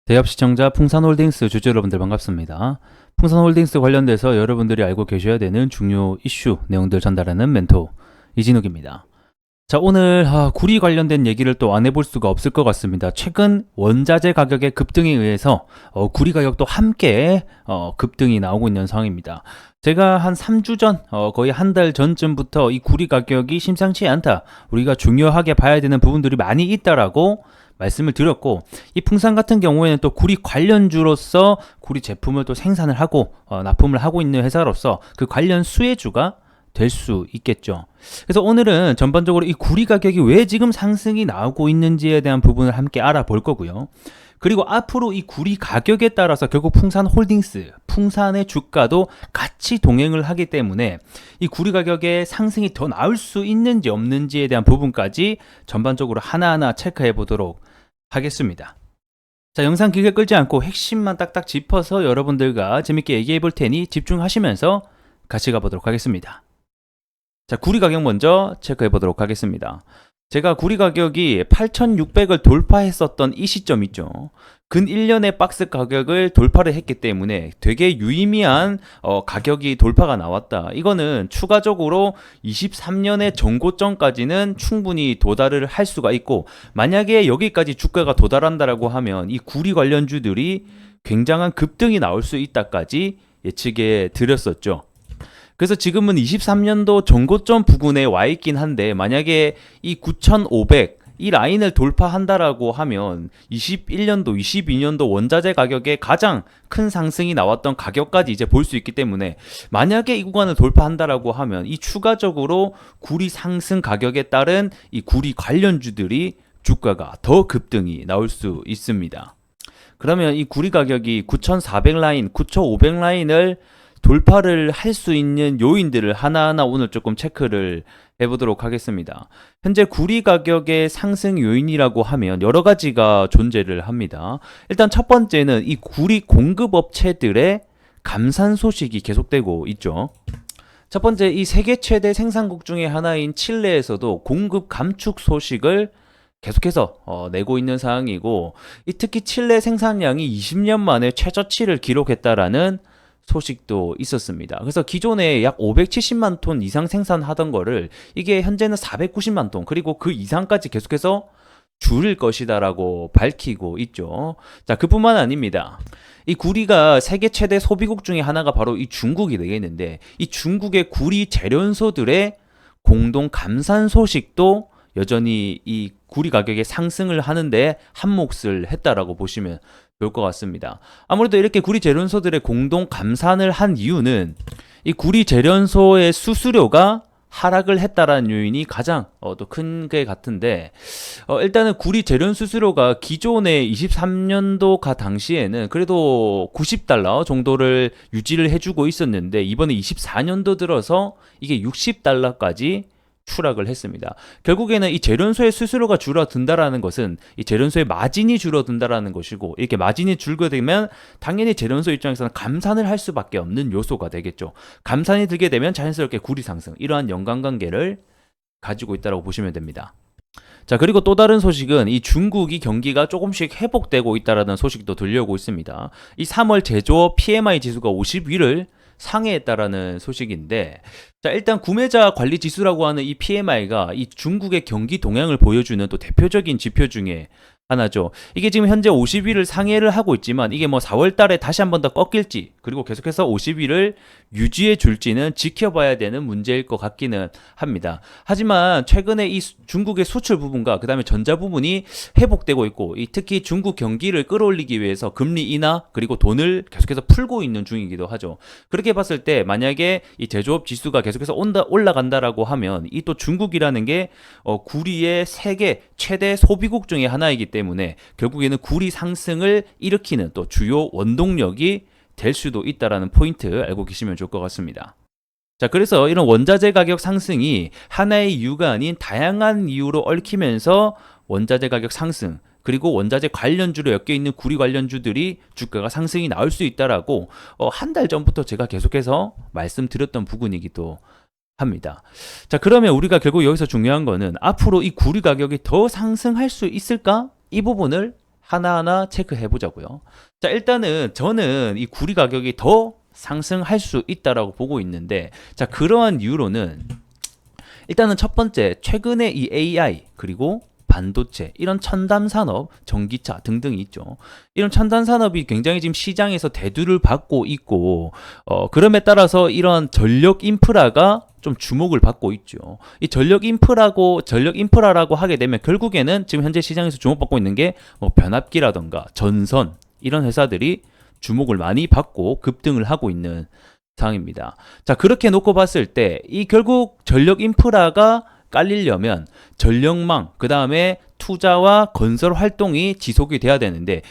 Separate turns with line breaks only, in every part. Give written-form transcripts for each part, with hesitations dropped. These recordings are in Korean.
대합 시청자 풍산홀딩스 주주 여러분들 반갑습니다. 풍산홀딩스 관련돼서 여러분들이 알고 계셔야 되는 중요 이슈 내용들 전달하는 멘토 이진욱입니다. 자, 오늘 구리 관련된 얘기를 또 안 해볼 수가 없을 것 같습니다. 최근 원자재 가격의 급등에 의해서 구리 가격도 함께 급등이 나오고 있는 상황입니다. 제가 한 3주 전, 거의 한 달 전쯤부터 이 구리 가격이 심상치 않다, 우리가 중요하게 봐야 되는 부분들이 많이 있다라고 말씀을 드렸고, 이 풍산 같은 경우에는 또 구리 관련주로서 구리 제품을 또 생산을 하고 납품을 하고 있는 회사로서 그 관련 수혜주가 될 수 있겠죠. 그래서 오늘은 전반적으로 이 구리 가격이 왜 지금 상승이 나오고 있는지에 대한 부분을 함께 알아볼 거고요. 그리고 앞으로 이 구리 가격에 따라서 결국 풍산홀딩스, 풍산의 주가도 같이 동행을 하기 때문에 이 구리 가격의 상승이 더 나올 수 있는지 없는지에 대한 부분까지 전반적으로 하나하나 체크해 보도록 하겠습니다. 자, 영상 길게 끌지 않고 핵심만 딱딱 짚어서 여러분들과 재밌게 얘기해 볼 테니 집중하시면서 같이 가보도록 하겠습니다. 자, 구리 가격 먼저 체크해 보도록 하겠습니다. 제가 구리 가격이 8,600을 돌파했었던 이 시점 있죠. 근 1년의 박스 가격을 돌파를 했기 때문에 되게 유의미한 가격이 돌파가 나왔다. 이거는 추가적으로 23년의 전고점까지는 충분히 도달을 할 수가 있고, 만약에 여기까지 주가가 도달한다라고 하면 이 구리 관련주들이 굉장한 급등이 나올 수 있다까지 예측해 드렸었죠. 그래서 지금은 23년도 전고점 부근에 와 있긴 한데, 만약에 이 9,500 이 라인을 돌파한다라고 하면 21년도, 22년도 원자재 가격에 가장 큰 상승이 나왔던 가격까지 이제 볼 수 있기 때문에, 만약에 이 구간을 돌파한다라고 하면 이 추가적으로 구리 상승 가격에 따른 이 구리 관련주들이 주가가 더 급등이 나올 수 있습니다. 그러면 이 구리 가격이 9,400 라인, 9,500 라인을 돌파를 할 수 있는 요인들을 하나하나 오늘 조금 체크를 해보도록 하겠습니다. 현재 구리 가격의 상승 요인이라고 하면 여러 가지가 존재를 합니다. 일단 첫 번째는 이 구리 공급업체들의 감산 소식이 계속되고 있죠. 첫 번째, 이 세계 최대 생산국 중에 하나인 칠레에서도 공급 감축 소식을 계속해서 내고 있는 상황이고, 특히 칠레 생산량이 20년 만에 최저치를 기록했다라는 소식도 있었습니다. 그래서 기존에 약 570만 톤 이상 생산하던 거를 이게 현재는 490만 톤, 그리고 그 이상까지 계속해서 줄일 것이다라고 밝히고 있죠. 자, 그뿐만 아닙니다. 이 구리가 세계 최대 소비국 중에 하나가 바로 이 중국이 되겠는데, 이 중국의 구리 재련소들의 공동 감산 소식도 여전히 이 구리 가격의 상승을 하는데 한몫을 했다라고 보시면 좋을 것 같습니다. 아무래도 이렇게 구리 재련소들의 공동 감산을 한 이유는 이 구리 재련소의 수수료가 하락을 했다라는 요인이 가장 또 큰 게 같은데, 일단은 구리 재련 수수료가 기존의 23년도가 당시에는 그래도 90달러 정도를 유지를 해주고 있었는데, 이번에 24년도 들어서 이게 60달러까지 추락을 했습니다. 결국에는 이 재련소의 수수료가 줄어든다라는 것은 이 재련소의 마진이 줄어든다라는 것이고, 이렇게 마진이 줄어들면 당연히 재련소 입장에서는 감산을 할 수밖에 없는 요소가 되겠죠. 감산이 들게 되면 자연스럽게 구리 상승, 이러한 연관관계를 가지고 있다고 보시면 됩니다. 자, 그리고 또 다른 소식은 이 중국이 경기가 조금씩 회복되고 있다라는 소식도 들려오고 있습니다. 이 3월 제조업 PMI 지수가 50위를 상회했다라는 소식인데, 자, 일단 구매자 관리 지수라고 하는 이 PMI가 이 중국의 경기 동향을 보여주는 또 대표적인 지표 중에 하나죠. 이게 지금 현재 50위를 상회를 하고 있지만, 이게 뭐 4월 달에 다시 한 번 더 꺾일지, 그리고 계속해서 50위를 유지해 줄지는 지켜봐야 되는 문제일 것 같기는 합니다. 하지만 최근에 이 중국의 수출 부분과 그 다음에 전자 부분이 회복되고 있고, 특히 중국 경기를 끌어올리기 위해서 금리 인하 그리고 돈을 계속해서 풀고 있는 중이기도 하죠. 그렇게 봤을 때 만약에 이 제조업 지수가 계속해서 올라간다라고 하면, 이 또 중국이라는 게 구리의 세계 최대 소비국 중에 하나이기 때문에 결국에는 구리 상승을 일으키는 또 주요 원동력이 될 수도 있다라는 포인트 알고 계시면 좋을 것 같습니다. 자, 그래서 이런 원자재 가격 상승이 하나의 이유가 아닌 다양한 이유로 얽히면서 원자재 가격 상승, 그리고 원자재 관련주로 엮여있는 구리 관련주들이 주가가 상승이 나올 수 있다라고 한 달 전부터 제가 계속해서 말씀드렸던 부분이기도 합니다. 자, 그러면 우리가 결국 여기서 중요한 거는 앞으로 이 구리 가격이 더 상승할 수 있을까? 이 부분을 하나하나 체크해 보자고요. 자, 일단은 저는 이 구리 가격이 더 상승할 수 있다라고 보고 있는데, 자, 그러한 이유로는 일단은 첫 번째, 최근에 이 AI 그리고 반도체, 이런 첨단 산업, 전기차 등등이 있죠. 이런 첨단 산업이 굉장히 지금 시장에서 대두를 받고 있고, 그럼에 따라서 이런 전력 인프라가 좀 주목을 받고 있죠. 이 전력 인프라라고 하게 되면 결국에는 지금 현재 시장에서 주목받고 있는 게 뭐 변압기라던가 전선, 이런 회사들이 주목을 많이 받고 급등을 하고 있는 상황입니다. 자, 그렇게 놓고 봤을 때 이 결국 전력 인프라가 깔리려면 전력망, 그 다음에 투자와 건설 활동이 지속이 돼야 되는데,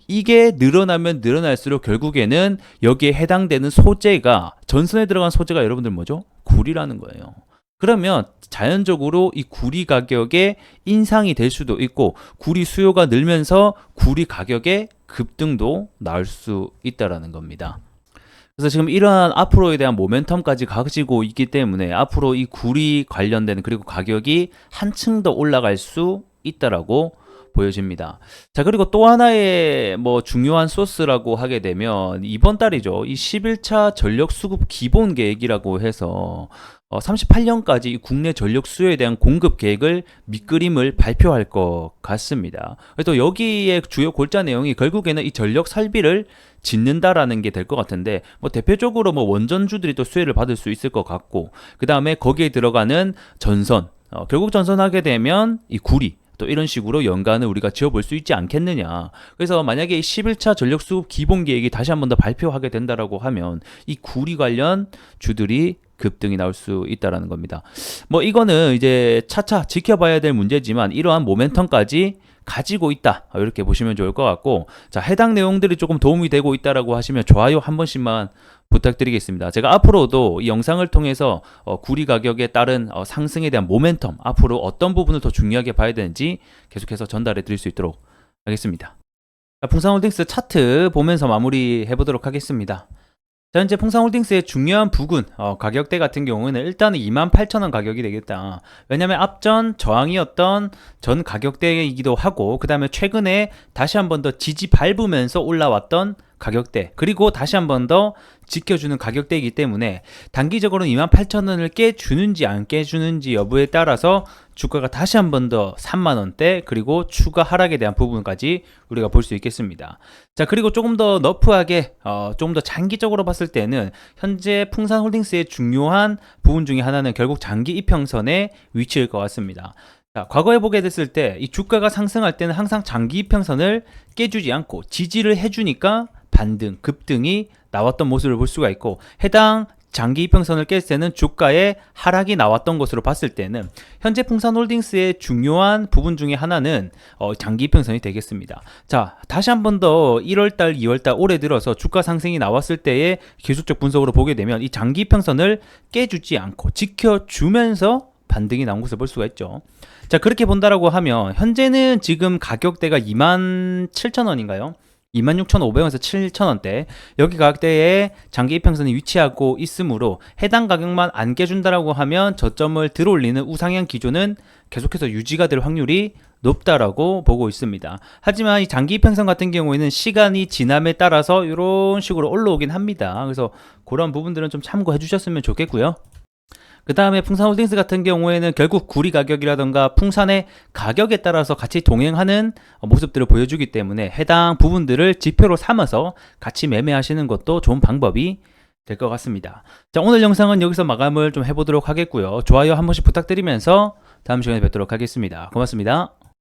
이게 늘어나면 늘어날수록 결국에는 여기에 해당되는 소재가, 전선에 들어간 소재가 여러분들 뭐죠? 구리라는 거예요. 그러면 자연적으로 이 구리 가격에 인상이 될 수도 있고, 구리 수요가 늘면서 구리 가격의 급등도 나올 수 있다라는 겁니다. 그래서 지금 이러한 앞으로에 대한 모멘텀까지 가지고 있기 때문에 앞으로 이 구리 관련된, 그리고 가격이 한층 더 올라갈 수 있다라고 보여집니다. 자, 그리고 또 하나의 뭐 중요한 소스라고 하게 되면 이번 달이죠. 이 11차 전력 수급 기본 계획이라고 해서 38년까지 국내 전력 수요에 대한 공급 계획을 밑그림을 발표할 것 같습니다. 또 여기에 주요 골자 내용이 결국에는 이 전력 설비를 짓는다라는 게 될 것 같은데, 뭐 대표적으로 뭐 원전주들이 또 수혜를 받을 수 있을 것 같고, 그 다음에 거기에 들어가는 전선, 결국 전선하게 되면 이 구리, 또 이런 식으로 연간을 우리가 지어볼 수 있지 않겠느냐. 그래서 만약에 11차 전력수급 기본계획이 다시 한 번 더 발표하게 된다라고 하면 이 구리 관련 주들이 급등이 나올 수 있다라는 겁니다. 뭐 이거는 이제 차차 지켜봐야 될 문제지만 이러한 모멘텀까지 가지고 있다, 이렇게 보시면 좋을 것 같고, 자, 해당 내용들이 조금 도움이 되고 있다라고 하시면 좋아요 한 번씩만 부탁드리겠습니다. 제가 앞으로도 이 영상을 통해서 구리 가격에 따른 상승에 대한 모멘텀, 앞으로 어떤 부분을 더 중요하게 봐야 되는지 계속해서 전달해 드릴 수 있도록 하겠습니다. 자, 풍산홀딩스 차트 보면서 마무리 해보도록 하겠습니다. 자, 현재 풍산홀딩스의 중요한 부근 가격대 같은 경우에는 일단은 28,000원 가격이 되겠다. 왜냐면 앞전 저항이었던 전 가격대이기도 하고, 그 다음에 최근에 다시 한 번 더 지지 밟으면서 올라왔던 가격대, 그리고 다시 한 번 더 지켜주는 가격대이기 때문에 단기적으로는 28,000원을 깨주는지 안 깨주는지 여부에 따라서 주가가 다시 한 번 더 3만원대, 그리고 추가 하락에 대한 부분까지 우리가 볼 수 있겠습니다. 자, 그리고 조금 더 너프하게 조금 더 장기적으로 봤을 때는 현재 풍산홀딩스의 중요한 부분 중에 하나는 결국 장기 이평선의 위치일 것 같습니다. 자, 과거에 보게 됐을 때 이 주가가 상승할 때는 항상 장기 이평선을 깨주지 않고 지지를 해주니까 반등, 급등이 나왔던 모습을 볼 수가 있고, 해당 장기 이평선을 깼을 때는 주가의 하락이 나왔던 것으로 봤을 때는 현재 풍산홀딩스의 중요한 부분 중에 하나는 장기 이평선이 되겠습니다. 자, 다시 한 번 더 1월달, 2월달 올해 들어서 주가 상승이 나왔을 때의 기술적 분석으로 보게 되면 이 장기 이평선을 깨주지 않고 지켜주면서 반등이 나온 것을 볼 수가 있죠. 자, 그렇게 본다라고 하면 현재는 지금 가격대가 27,000원인가요? 26,500원에서 7,000원대, 여기 가격대에 장기 이평선이 위치하고 있으므로 해당 가격만 안 깨준다라고 하면 저점을 들어올리는 우상향 기조는 계속해서 유지가 될 확률이 높다라고 보고 있습니다. 하지만 이 장기 이평선 같은 경우에는 시간이 지남에 따라서 이런 식으로 올라오긴 합니다. 그래서 그런 부분들은 좀 참고해 주셨으면 좋겠고요. 그 다음에 풍산홀딩스 같은 경우에는 결국 구리 가격이라던가 풍산의 가격에 따라서 같이 동행하는 모습들을 보여주기 때문에 해당 부분들을 지표로 삼아서 같이 매매하시는 것도 좋은 방법이 될 것 같습니다. 자, 오늘 영상은 여기서 마감을 좀 해보도록 하겠고요. 좋아요 한 번씩 부탁드리면서 다음 시간에 뵙도록 하겠습니다. 고맙습니다.